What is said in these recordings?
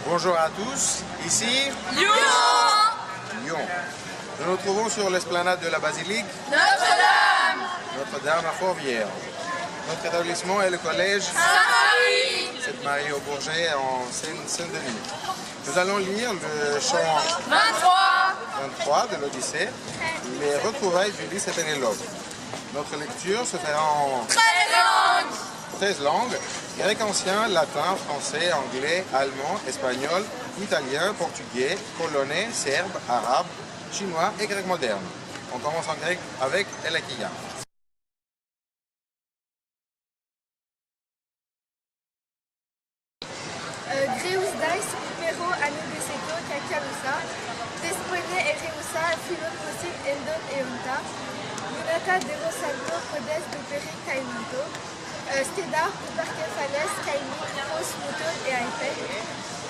Bonjour à tous, ici Lyon. Lyon. Nous nous trouvons sur l'esplanade de la basilique Notre-Dame. Notre-Dame à Fort-Vierge. Notre établissement est le collège Sainte-Marie. Sainte-Marie au Bourget en Seine-Saint-Denis. Nous allons lire le chant 23 de l'Odyssée, les retrouvailles d'Ulysse et Pénélope. Notre lecture se fera en 13 langues, grec ancien, latin, français, anglais, allemand, espagnol, italien, portugais, polonais, serbe, arabe, chinois et grec moderne. On commence en grec avec Elakia. Greus dais pero anubeceto cacalusa, despone ereusa filon posit endon eunta, lunata de rosalto podes de peri caemonto, stedar upercefales caemi pos muton e aipet,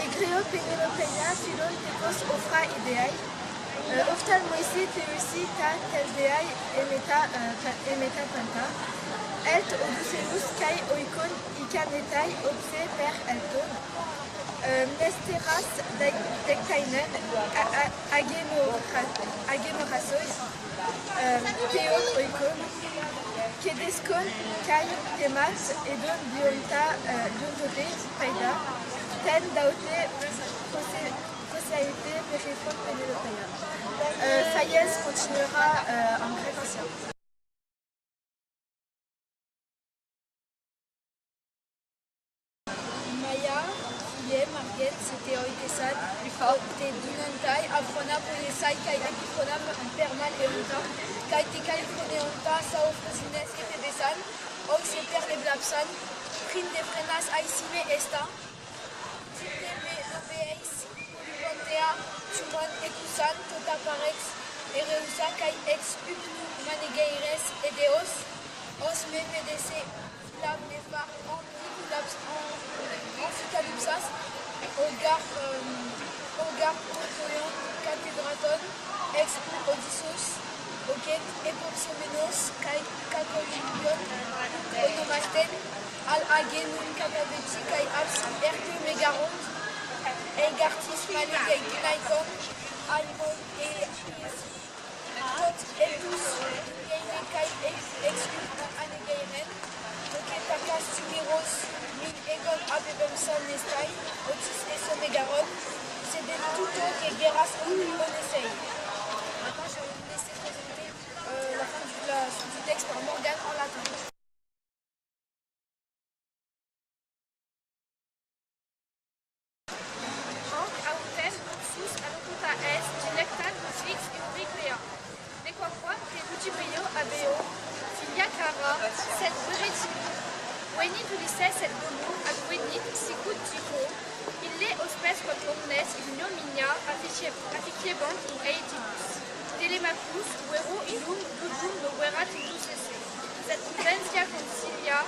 egreo penelopeia filon tecos ofra ideai, oftal moisi teusi ta teldeai emeta panta, elt oducelus kai oikon ikanetai obse per elton, nesteras dektainen agenorasoi, teon oikon, kedeskon kai temas edon diontote paida, ten daute posaete perifon penelopeia. Fayez continuera en grec ancien. Marget, c'était Oitesan, te Dunantai, Afrona Poyesai, Kai Epifronam, Permal et Ruta, Kai Tekai Froneonta, Sao Frosines et Tedesan, Ox et Per les Blapsan, Prin de Frenas Aisime Esta, Titeme Lobeis, Polypontea, Tuman Ekusan, Tota Parex, Ereusa, Kai Ex Upnu, Manegeires et Deos, Os Me PDC, Flam Nefar, Amphicalypsas, Ogar Protoion, Cathedraton, Ex Odysseus, Oket, Epoxomenos, Kakolion, Onomasten, Al-Agenun, Capabeti, Kai Abs, Erke Megaron, Egartis, Malegay, Gnaikon, Almon, et Tot, Etus, Gaine, Kai Ex Anegairen, Takas, Tumeros, Min Egon, Abebemson, Nestai, Otis et Somegaron, c'est des tutos qui guerras on essaye. Maintenant, je vais vous laisser présenter la fin du texte par Morgane en latin. Hanc autem sus alocuta est dilectat vix iubiquea. De quoque te lucibrio abeo, filia cara, sed veritibi. Venit Ulysses et Bono, ad venit sicut Tycho, ille hospes quod omnes ignominia afficiebant eitibus. Telemachus, vero illum dudum loquerat illus esse, sed inventia concilia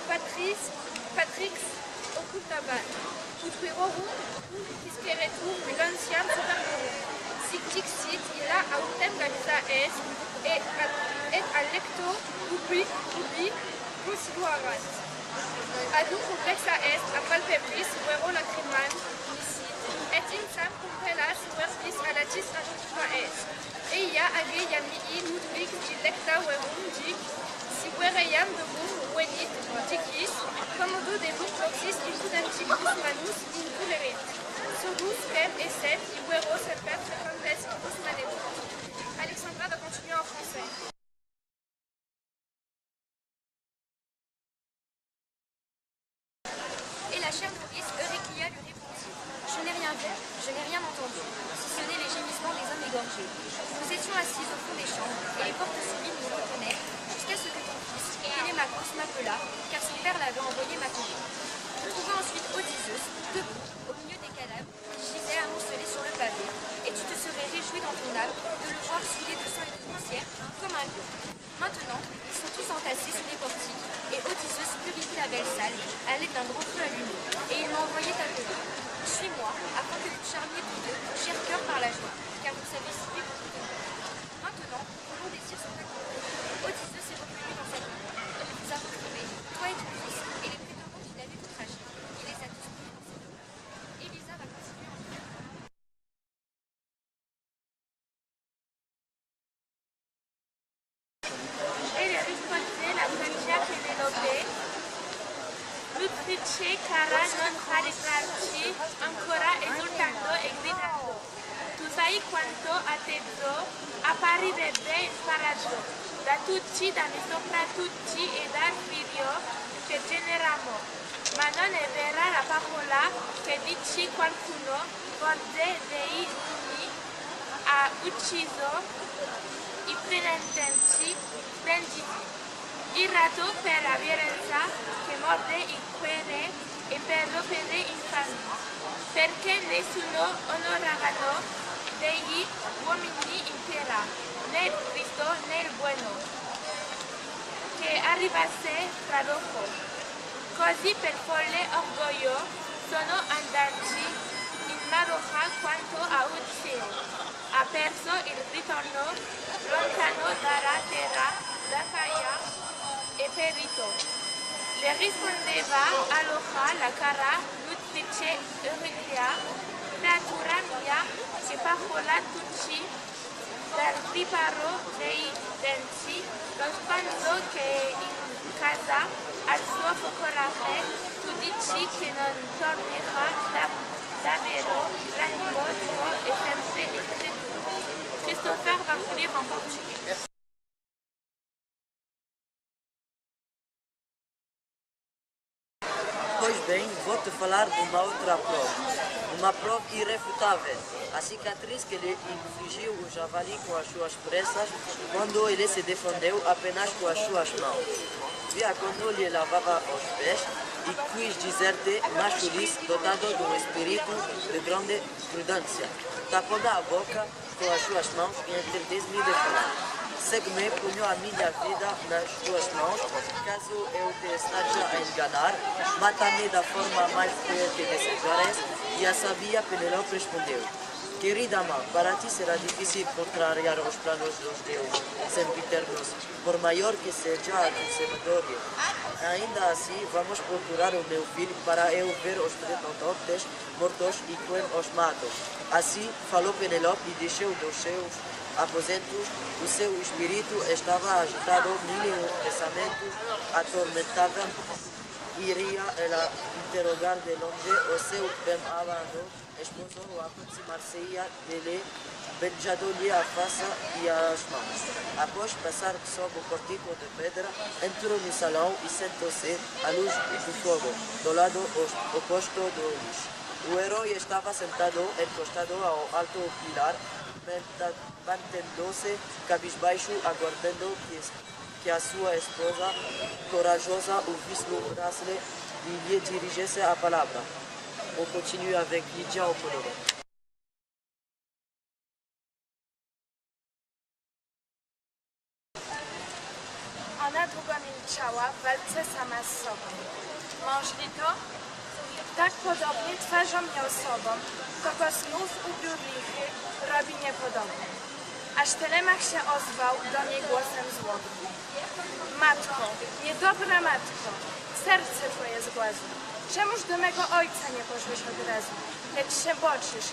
patrix occultabat, ut virorum disceretur melantiam superborum. Sic dixit illa autem gallica est, et alecto ubi Posiluarat. Adum complexa est, a palpebris, vero lacriman, licit, et in sam compellas verbis alatis adoptiva est. Eia age yamii nudvig dilecta verum dic, si vereiam debum venit dicis, commodo debum proxis impudenticus manus inculerit. Sodus quem esset, vero semper frequentes ibus manebus. Alexandra va continuer en français. La chère nourrice Euryclia lui répondit : Je n'ai rien vu, je n'ai rien entendu, si ce n'est les gémissements des hommes égorgés. Nous étions assis au fond des chambres, et les portes subites nous retenèrent, jusqu'à ce que ton fils, Télémaque, m'appela, car son père l'avait envoyé m'accueillir. Nous trouvons ensuite Odysseus, debout, au milieu des cadavres, qui gisaient amoncelés sur le pavé, et tu te serais réjoui dans ton âme de le voir souillé de sang et de poussière, comme un lion. Maintenant, ils sont tous entassés sous les portiques, et Odysseus purifie la belle salle à l'aide d'un grand feu allumé, et il m'a envoyé t'appeler. Suis-moi, afin que vous charmiez tous deux vos chers cœurs par la joie, car vous savez si bien beaucoup de moi. Maintenant, vos longs désirs sont accomplis. Odysseus est revenu dans sa ville. Il vous a retrouvés, toi et ton fils, et les prétendants qu'il avait outragés. Il les a tous pris dans ses mains. dice cara non rallegrarci, ancora esultando e gridando. Tu sai quanto a tempo apparirebbe imparato da tutti, da noi sopra tutti e dal figlio che generiamo. Ma non è vera la parola che dice qualcuno, forse dei uomini ha ucciso i pretendenti splendidi. Irato per la violenza che morde il cuore e per l'opere infami, perché nessuno onoreranno degli uomini in terra, né il Cristo né il buono, che arrivasse fra loro. Così per folle orgoglio sono andati in malora quanto a Odisseo. Ha perso il ritorno lontano dalla terra d'Acaia e perito. Le rispondeva allora la cara nutrice Euriclea, creatura mia, che parola tutti dal riparo dei denti, lo spanzo che in casa al suo focolare, tu dici che non tornerà davvero l'animo tuo è sempre escreto. Christopher va lire en portugais. Pois bem, vou-te falar de uma outra prova. Uma prova irrefutável. A cicatriz que lhe infligiu o javali com as suas presas quando ele se defendeu apenas com as suas mãos. Via quando lhe lavava os pés e quis dizer-te, mais feliz, dotado de um espírito de grande prudência. Tapou-lhe a boca com as suas mãos e entendeste-me de falar. Segue-me, ponho a minha vida nas tuas mãos, caso eu te esteja a enganar, mata-me da forma mais feia que desejares. E a sabia Penelope respondeu, querida mãe, para ti será difícil contrariar os planos dos deuses sempiternos, por maior que seja a tu sabedoria. Ainda assim, vamos procurar o meu filho para eu ver os pretendentes mortos e quem os matou. Assim falou Penelope e deixou dos seus aposentos, o seu espírito estava agitado, mil pensamentos atormentavam. Iria ela interrogar de longe o seu bem-amado esposo ao aproximar-se dele, beijando-lhe a face e as mãos. Após passar sob o portico de pedra, entrou no salão e sentou-se à luz do fogo, do lado oposto do luz. O herói estava sentado, encostado ao alto pilar, mantendo-se cabisbaixo, aguardando que a sua esposa, corajosa, o vislumbrasse e lhe dirigisse a palavra. On continue avec Lydia au monologue. Ona długo milczała w walce sama z sobą. Mąż to? Tak podobnie twarzą miał sobą, kogo znów ubiór lichy robi niepodobny. Aż Telemach się ozwał do niej głosem złotym. Matko, niedobra matko, serce twoje zgłazło. Czemuż do mego ojca nie poszłeś od razu, lecz się boczysz?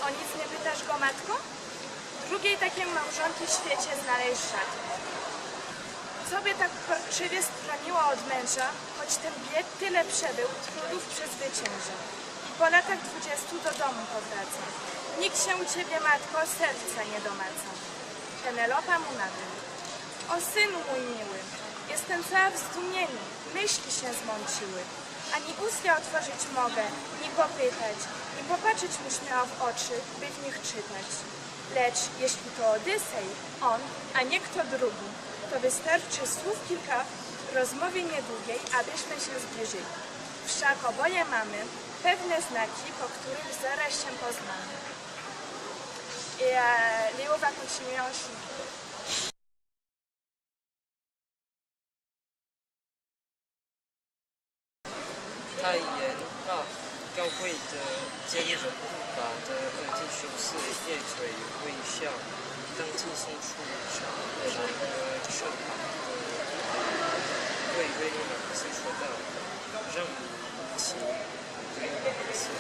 O nic nie pytasz go, matko? Drugiej takiej małżonki w świecie znaleźć rzadko. Sobie tak uporczywie stroniła od męża, choć ten bieg tyle przebył, trudów przezwyciężył. Po latach 20 do domu powraca. Nikt się u ciebie, matko, serca nie domaca. Penelopa mu na tym. O synu mój miły, jestem cała w zdumieniu, myśli się zmąciły. Ani ust ja otworzyć mogę, ni popytać, ni popatrzeć mu śmiało w oczy, by w nich czytać. Lecz jeśli to Odysej, on, a nie kto drugi, to wystarczy słów kilka w rozmowie niedługiej, abyśmy się zbliżyli. Wszak oboje mamy pewne znaki, po których zaraz się poznamy. Et Léo va continuer en chinois. 他言道：“高贵的坚韧不拔的二弟兄是叶垂微笑，当尽心处上的那个身旁的微微两次说道：让你请微两次，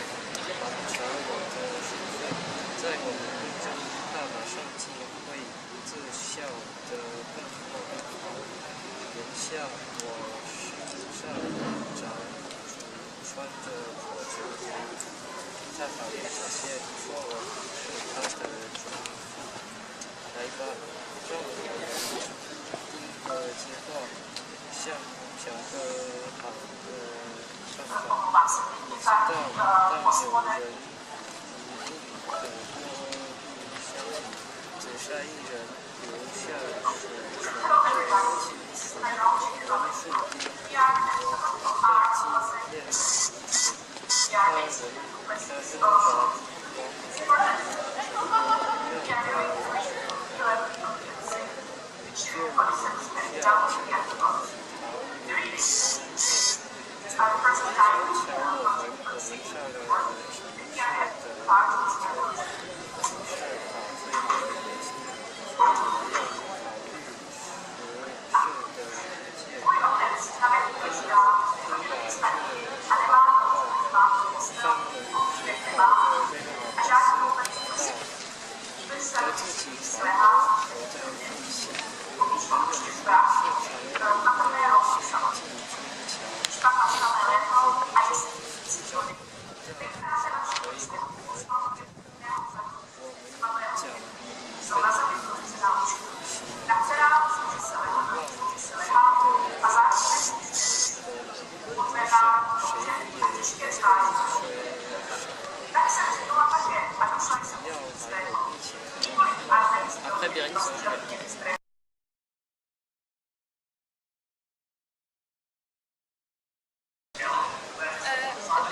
完成我的学费，在我们公证爸爸上机会自笑的更好。言下我身上着。”好的这些说我他的来吧，让我们第一个计划像个好的上法，你知道当有人一定可多相信，只杀一人留下水泉的情绪，人数低，和计验他人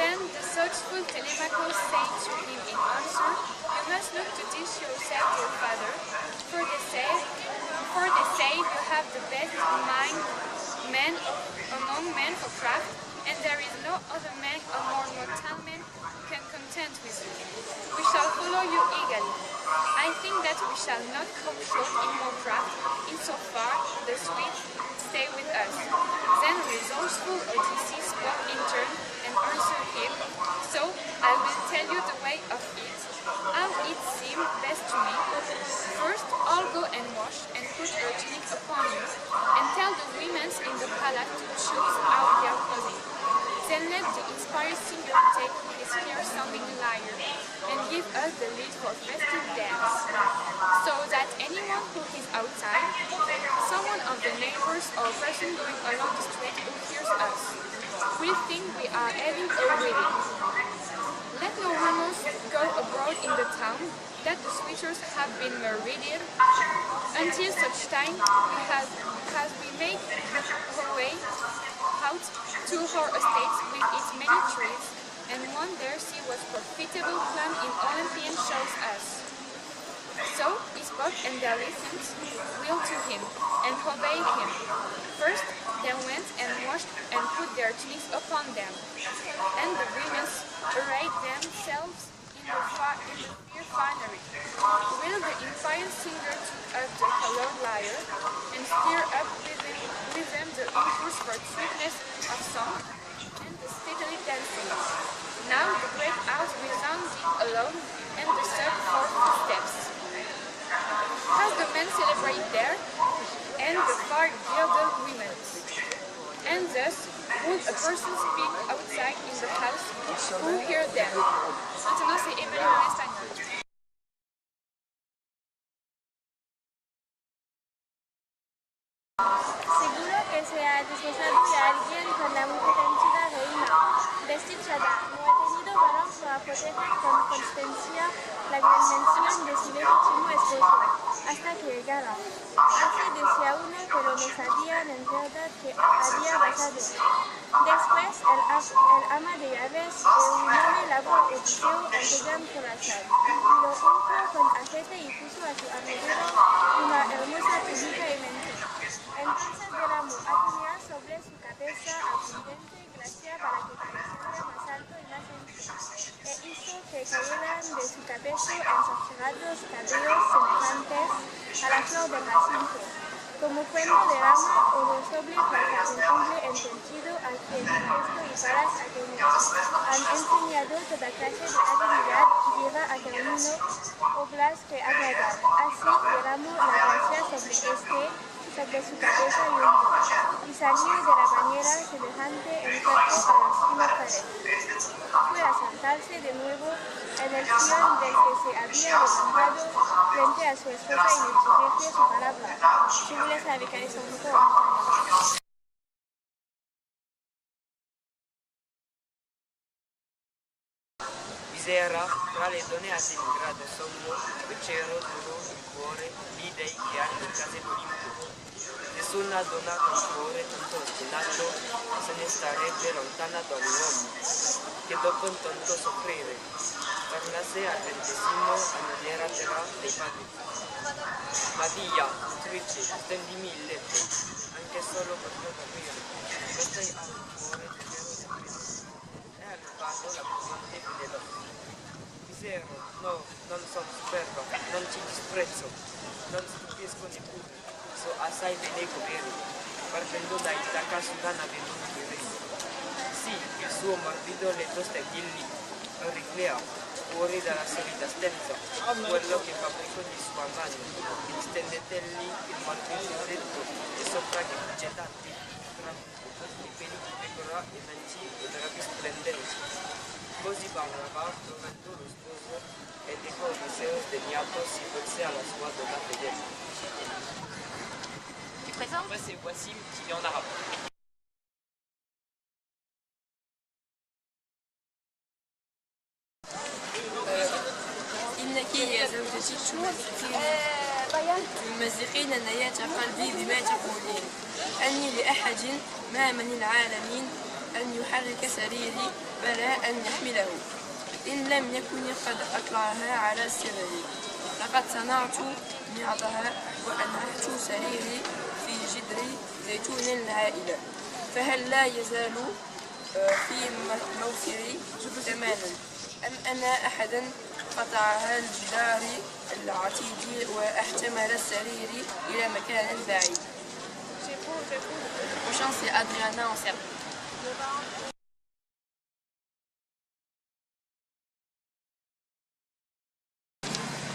Then the thoughtful Telemachus said to him in answer, "You must look to teach yourself your father, for they say you have the best man among men for craft, and there is no other man or more mortal man who can contend with you. We shall follow you eagerly. I think that we shall not come short in more craft, insofar the sweet stay with us." Then resourceful Odysseus spoke in turn and answered him, "So I will tell you the way of it, how it seemed best to me. First, all go and wash and put your tunic upon you, and tell the women in the palace to choose out their clothing. Then let the inspired singer take his clear-sounding lyre and give us the lead for festive dance, so that anyone who is outside, someone of the neighbors or person going along the street who hears us, will think we are having a wedding. Let no rumors go abroad in the town that the suitors have been married, until such time as we make our way out to our estates with its many trees, and one there see what profitable plan in Olympian shows us." So he spoke, and they listened well to him, and obeyed him. First they went and washed and put their tunics upon them, and the women arrayed themselves in the fair finery, while the inspired singer took up the colored lyre, and stirred up with them the impulse for sweetness of song, and the steadily dancing. Now the great house resounded alone, and the sub for footsteps, as the men celebrate there, and the far girdled women. And thus would a person speak outside in the house who hear them. Maintenant c'est Evelyn en espagnol. Seguro que se ha desposado de alguien con la muy pretendida reina. Desdichada, no ha tenido valor para proteger con constancia la gran mención de su legítimo esposo, hasta que llegara. Así decía uno, pero no sabían en verdad que había pasado. Después, el ama de llaves de un hombre lavó a Odiseo antes por la sal. Lo ungió con aceite y puso a su alrededor una hermosa túnica y manto. Entonces derramó atenea sobre su cabeza abundante gracia para que pareciera más alto y más ancho, e hizo que cayeran de su cabeza encerrados cabellos semejantes a la flor del jacinto, como cuando derrama oro sobre plata un hombre entendido al que el gesto y paras atenienses han enseñado toda clase de habilidad y lleva a término obras que agradan. Así derramó la gracia sobre este, sobre su cabeza y hundió, y salió de la bañera semejante en cuerpo a los immortales. Fue a sentarse de nuevo en el sillón del que se había levantado frente a su esposa y le dirigió su palabra. Je vous laisse avec Alessandro en espagnol. Visera tra le donne a grado sommo, il cielo duro il cuore, gli dei che hanno il casello limpo. Nessuna donna con cuore tanto ostinato se ne starebbe lontana dall'uomo, che dopo tanto soffrire, tornasse al ventesimo alla terra dei padri. Ma via, Trice, stendimi il letto, anche solo per non dormire, questa è al cuore del vero di Cristo. E al fatto la potente Penelope. Misero, no, non sono superba, non ci disprezzo, non stupisco neppure, so assai bene vero, partendo da Itaca Sudana venuto di re. Sì, il suo morbido letto stabili, riclea, fuori dalla solita stanza, quello che fabbrico di sua mano, stendetelli il morbido letto e sopra che getati, tra i peli di pecora e manci e drapi splendenti. Così parlava trovando lo sposo e ecco Odisseo sdegnato si volse alla sua donna fedele. Tu présentes? Après c'est voici qui lit en arabe. إنك يا زوجتي تمزقين نيات قلبي بما تقولين أني لأحد ما من العالمين أن يحرك سريري بلى أن يحمله إن لم يكن قد أطلعها على سرري لقد صنعت معطها وأنهحت سريري في جدر زيتون العائلة فهل لا يزال في موسري زمانا أم أن أحدا قطعها الجدار العتيد واحتمل السرير إلى مكان بعيد. Prochain c'est Adriana en Serbie.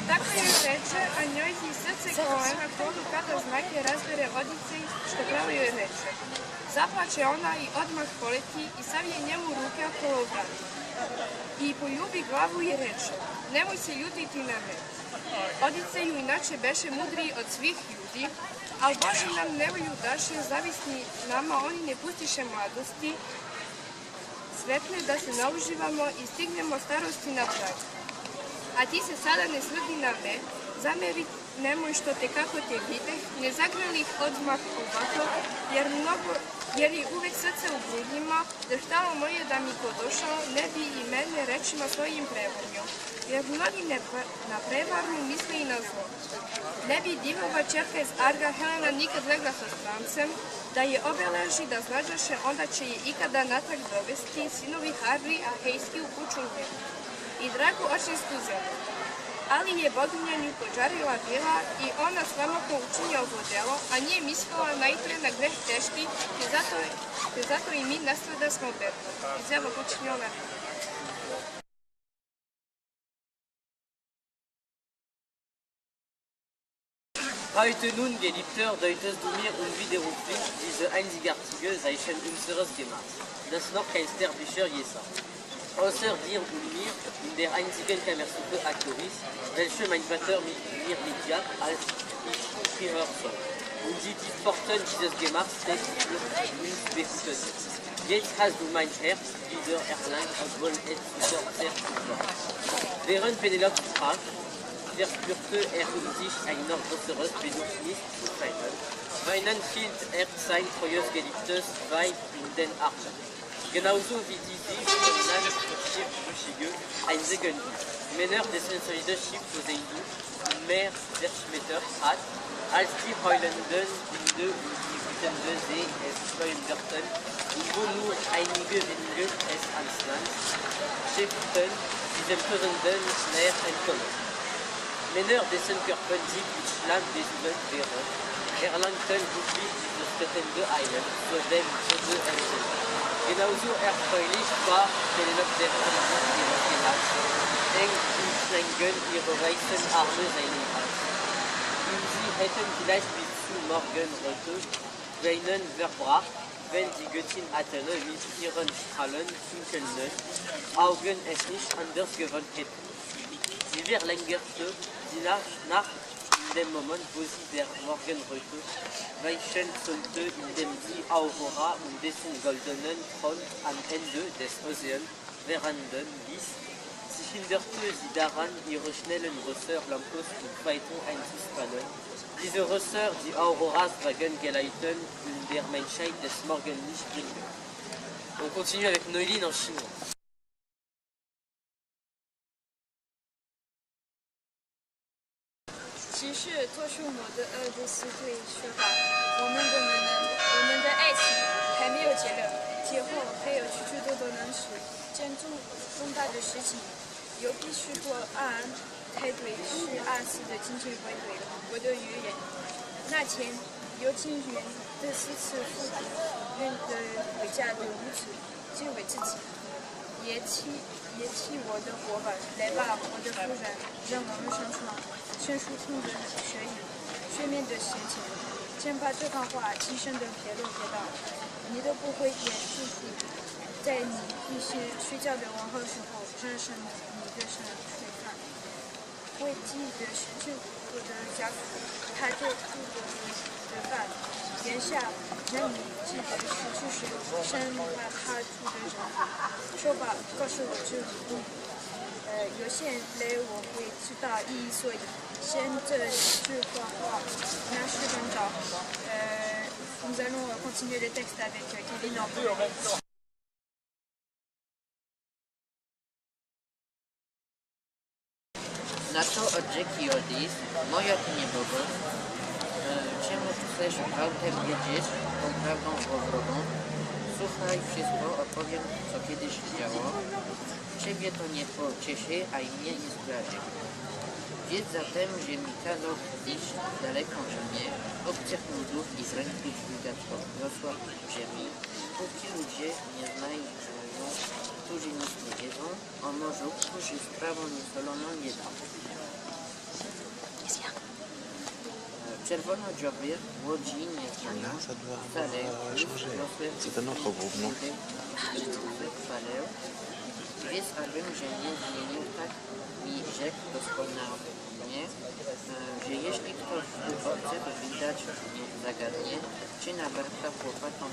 Tako joj reče, a njoj i srce kolena kolu kada znake razbere odice što pravo joj reče. Zaplače ona i odmah poleti i savije njemu ruke okolo vrata. I poljubi glavu i reče, nemoj se ljutiti na me. Odice ju inače beše mudriji od svih ljudi, ali Bože nam nevolju daše, zavisni nama, oni ne pustiše mladosti, svetne da se nauživamo i stignemo starosti na prag. A ti se sada ne srdi na me, zameri nemoj što te kako te videh, ne zagrali ih odmah ovako, jer je uvek srce u grudnjima, drhtalo moje da mi ko došao, ne bi i mene rečima svojim prevarnio, jer mnogi na prevarnu misle i na zlo. Ne bi divova čerka iz Arga Helena nikad legla sa strancem, da je obeleži da znađaše, onda će je ikada natrag dovesti sinovi Harri, a Hejski u kuću njegu i dragu očinsku zemlju. Ali je boginja nju požarila bila i ona sramotno učinja ovo delo, a nije mislila najpre na greh teški, te zato i mi nastrada smo bedno. Izjava počinjova. Heute nun, Geliebter, deutest du mir unwiderruflich diese einzigartige Zeichen unseres Gemachs, das noch kein Sterblicher je sah. Außer dir und mir in der einzigen Kammersuppe Aktoris, welche mein Vater mir mitjagt, als ich früher soll. Und die Pforten dieses Gemachs fest für uns behütet. Jetzt hast du mein Herz wieder erlangt, obwohl es wieder zerstört. Während Penelope sprach, verspürte in sich ein noch größeres Bedürfnis zu treten. Weinend hielt sein treues Geliebtes Weib in den Armen. Genauso wie die Brüchige ein Segen Männer dessen solides Schiff Poseidon mehr Verschmetter hat, als die heulenden Winde und die wütende See es schleunderten, und wo nur einige wenige es ans Land schifften, diesem führenden Meer entkommen. Männer dessen Körper sich mit Schlamm besudelt wären, erlangten glücklich dieses rettende Eilen, so dem Tode entsendet. Genauso erfreulich war Penelope der Anblick ihres Gemachs, eng umschlängen ihre weißen Arme seinen Hals. Und sie hätten vielleicht bis zu morgen heute, weinen verbracht, wenn die Göttin Athene mit ihren Strahlen funkelnden Augen es nicht anders gewollt hätte. Sie verlängerte die Nacht in dem Moment, wo sie der Morgenröte weichen sollte, indem die Aurora und dessen goldenen Thron am Ende des Ozeans verenden ließ. Sie hinderte sie daran, ihre schnellen Rösser Lampos und Phaeton einzuspannen. Diese Rösser, die Auroras Wagen geleiten und der Menschheit des Morgenlichts bringen. On continue avec Noéline en chinois. 骑士托出我的爱的思对说道：“我们的爱情还没有结了，铁后还有许许多多难事，建筑重大的事情，有必须多按态对是24的精神归队我的预言。那天有情人的4次复读，愿的人回家的无耻，敬畏自己，也气我的伙伴，来吧，我的夫人，让我们上床。”全书通的水面的陷阱，先把这番话轻声的撇落给到，你都不会演出去，在你必须睡觉的往后时候，战胜你的身睡饭，会记得失去我的家属，他就住的饭，眼下让你记得失去时，生把他住的人，说吧，告诉我这路。有些人我会知道意义，所以先这句话那是很早。Nous allons continuer le texte avec Kevin en plus. Na to odrzekli Odys, moja ty niebogo, czemu chcesz gwałtem wiedzieć, tą prawdą wrogą? Słuchaj, wszystko opowiem, co kiedyś działo. Ciebie to nie pocieszy, a i mnie nie zgraży. Wiedz zatem, że mi kazał iść daleką ziemię, obcych ludów i z ręki dźwigać rosła ziemi, póki ludzie nie znają, którzy nic nie wiedzą, o morzu, którzy sprawą niezwoloną nie dał. Czerwono-dzioby łodzi nie znają, wcale Wiedz, abym, że nie zmienił tak mi rzekł doskonale, że jeśli ktoś w obcy, to widać zagadnie, czy na barka chłopatą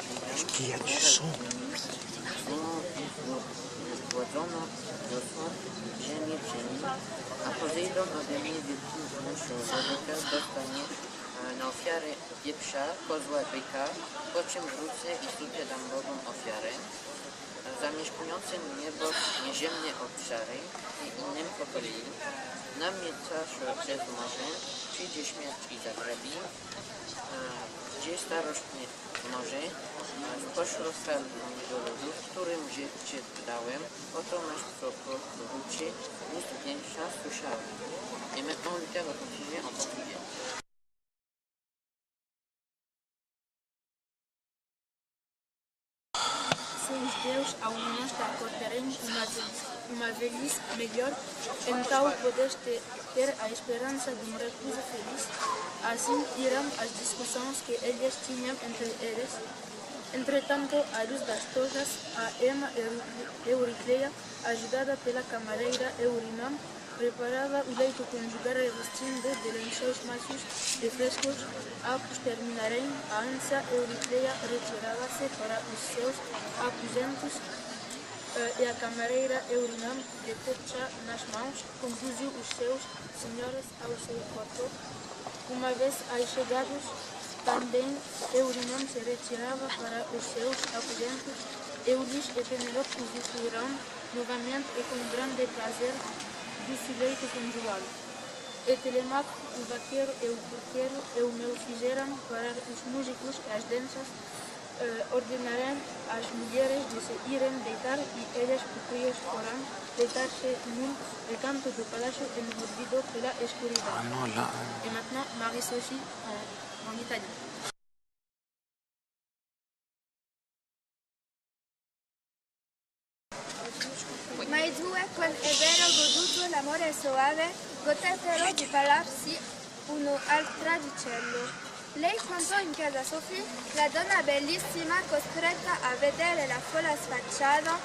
zgładzono rosłą ziemię w ziemi, a Pozejdon ode mnie wielkim mężczyzną człowieka dostanie na ofiarę wieprza, kozła, byka, po czym wrócę i zrzucę dambową ofiarę. Zamieszkującym niebo nieziemne obszary i innym po kolei, namięcasz przez morze, przyjdzie śmierć i zagrabi, gdzie starożtnie morze, pośród falnego ludu, którym cię dałem, oto masz proroczy, ust piękna słyszałem. Et maintenant, Luther va continuer en portugais. Deus ao nos acordaremos uma velhice melhor, então podes ter a esperança de um recluso feliz. Assim irão as discussões que eles tinham entre eles. Entretanto, à luz das tochas, a Emma Euricleia, ajudada pela camareira Eurinam, preparava o leito conjugal revestindo de lençóis macios e frescos. Após terminarem, a ânsia Euricleia retirava-se para os seus aposentos e a camareira Eurinam, de techa nas mãos, conduziu os seus senhores ao seu quarto. Uma vez aí chegados, também Eurinam se retirava para os seus aposentos. Eulis e Penelope usufruirão novamente e com grande prazer do sujeito conjugal. E Telemaco, o vaqueiro e o porqueiro e o meu fizeram parar os músicos e as danças, ordenarão às mulheres de se irem deitar e elas próprias foram deitar-se num recanto do palácio envolvido pela escuridão. E maintenant, Marie-Sophie en Italie. Ma i due, quel è vero goduto, l'amore soave, gotettero di parlarsi uno al cielo. Lei comprò in casa Sofì la donna bellissima costretta a vedere la folla sfacciata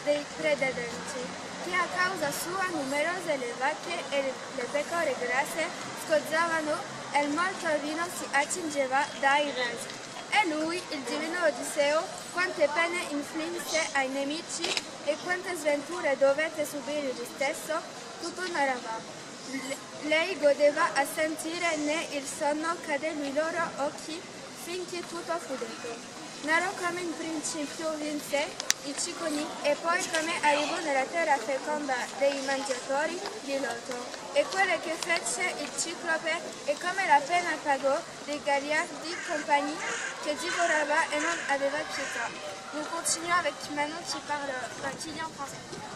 dei credenti, che a causa sua numerose le vacche e le pecore grasse scozzavano e molto vino si accingeva dai vasi. E lui, il divino Odisseo, quante pene infligse ai nemici e quante sventure dovette subire lui stesso, tutto narrava. Lei godeva a sentire né il sonno cadde lui loro occhi finché tutto fu detto. Narrò come in principio vinse i cicconi e poi come arrivò nella terra feconda dei mangiatori di loto e quello che fece il ciclope e come la pena pagò dei gagliardi compagnie che divorava e non aveva pietà. Nous continuons avec Manon qui lit en français.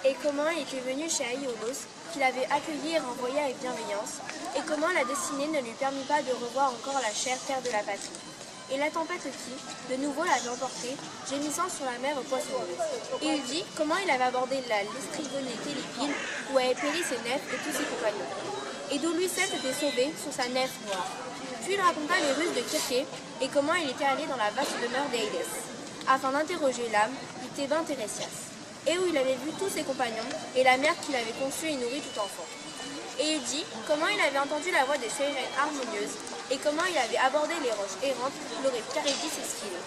Et comment il était venu chez Aïolus, qu'il avait accueilli et renvoyé avec bienveillance, et comment la destinée ne lui permit pas de revoir encore la chère terre de la patrie. Et la tempête qui, de nouveau, l'avait emporté, gémissant sur la mer poissonneuse. Et il dit comment il avait abordé la Lestrigone Télépile, où avaient péri ses nefs et tous ses compagnons, et d'où lui seul s'était sauvé sur sa nef noire. Puis il raconta les ruses de Kirké, et comment il était allé dans la vaste demeure d'Aïdès, afin d'interroger l'âme du Thébain Térésias, et où il avait vu tous ses compagnons, et la mère qu'il avait conçue et nourrie tout enfant. Et il dit comment il avait entendu la voix des sirènes harmonieuses, et comment il avait abordé les roches errantes pour pleurer Charybdis et Scylla,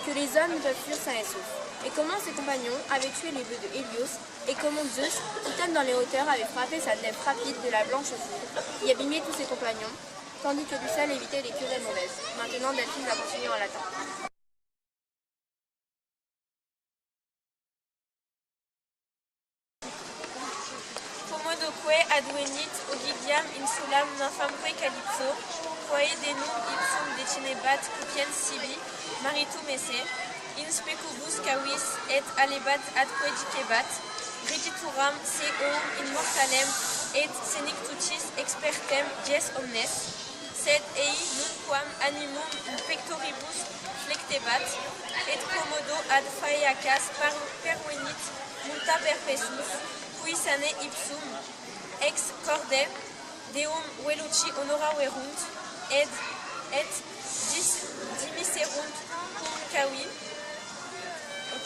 que les hommes peuvent fuir sains et saufs, et comment ses compagnons avaient tué les bœufs de Hélios, et comment Zeus, titane dans les hauteurs, avait frappé sa nef rapide de la blanche foudre, et abîmé tous ses compagnons, tandis que du sel évitait les curées mauvaises. Maintenant, Delphine va continuer en latin. Comodoque advenit ogidiam insulam nymphamque calypso, quae denum ipsum detinebat cupien sibi, maritum esse, in specubus cavis et alebat atque dicebat, rigituram se eum in mortalem et senictutis expertem dies omnes, sed ei nunquam animum in pectoribus flectebat, et commodo ad faeacas pervenit multa perpessus, qui sane ipsum ex corde deum veluci honora verunt et dimiserunt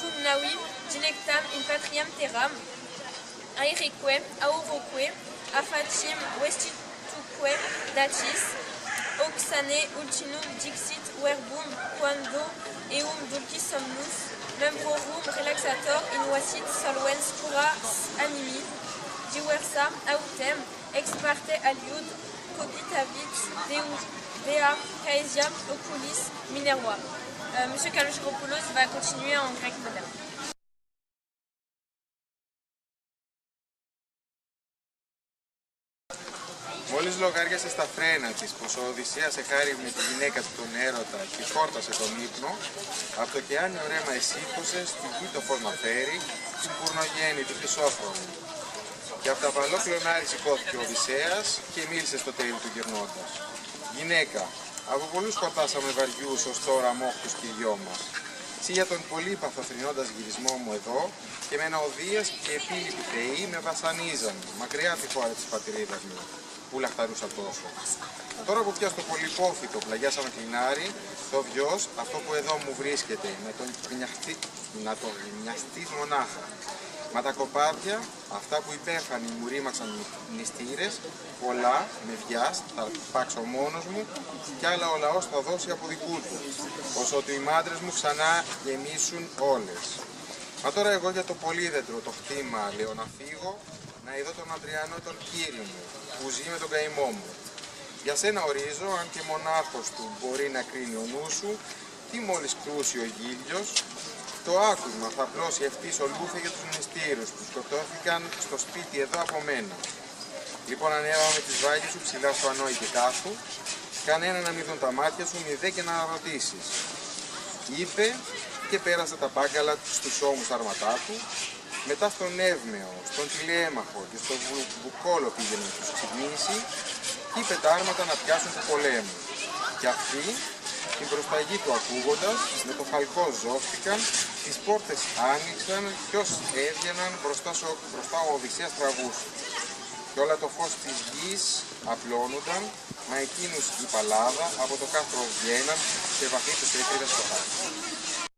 cum navi dilectam in patriam terram aereque auroque affacim vestituque datis hoc sane ultinum dixit verbum quando eum dulcis somnus membrorum relaxator in vasit solvens pura animi, diversa autem ex parte aliud cogitavit dea caesiam oculis minerva. Monsieur Kalogeropoulos va continuer en grec moderne. Μόλις λογάριασε στα φρένα της πως ο Οδυσσέας εχάρη με τη γυναίκα του τον έρωτα και φόρτασε τον ύπνο, από το ωκεάνιο ρέμα εσήκωσε στη γη το φως να φέρει την πουρνογέννη του Χρυσόφρονου. Και από τα παλό κλονάρι σηκώθηκε ο Οδυσσέας και μίλησε στο τέλει του γυρνώντας. Γυναίκα, από πολλούς χορτάσαμε βαριούς ως τώρα μόχτους και οι δυο μας. Εσύ για τον πολύπαθο θρηνώντας γυρισμό μου εδώ και με ένα οδείας και επίλοιποι θεοί με βασανίζαν, μακριά από τη χώρα της πατρίδας μου, που λαχταρούσα τόσο. Τώρα που πια στο πολυπόθητο πλαγιάσαμε κλινάρι, το βιος, αυτό που εδώ μου βρίσκεται, να το γνιαστείς μονάχα. Μα τα κοπάδια, αυτά που υπέρχανοι μου ρήμαξαν νηστήρες, πολλά, με βιάς, θα πάξω μόνος μου κι άλλα ο λαός θα δώσει από δικού του, όσο ότι οι μάντρες μου ξανά γεμίσουν όλες. Μα τώρα εγώ για το πολύδεντρο το χτήμα λέω να φύγω, να ειδώ τον Αντριανό τον κύριο μου, που ζει με τον καημό μου. Για σένα ορίζω, αν και μονάχος του μπορεί να κρίνει ο νου σου, τι μόλις κρούσει ο γήλιος, το άκουσμα θα πλώσει ευτής ολούθε για τους μνηστήρους που σκοτώθηκαν στο σπίτι εδώ από μένα. Λοιπόν ανέβαμε τις βάγες σου ψηλά στο ανόη και κάθου, κανένα να μην δουν τα μάτια σου, μη δε και να ρωτήσεις. Είπε και πέρασε τα πάγκαλα στους ώμους αρματά του, μετά στον Εύμεο, στον Τηλέμαχο και στον Βουκόλο πήγαινε να τους ξυπνήσει και είπε τα άρματα να πιάσουν του πολέμου. Και αυτοί την προσταγή του ακούγοντας, με το χαλκό ζώστηκαν Τις πόρτες άνοιξαν και όσοι έβγαιναν μπροστά ο Οδυσσέας τραβούσε. Και όλα το φως της γης απλώνονταν, μα εκείνους η παλάδα από το κάστρο βγαίναν και βαθύ τους έκρυβε στο χάρτη.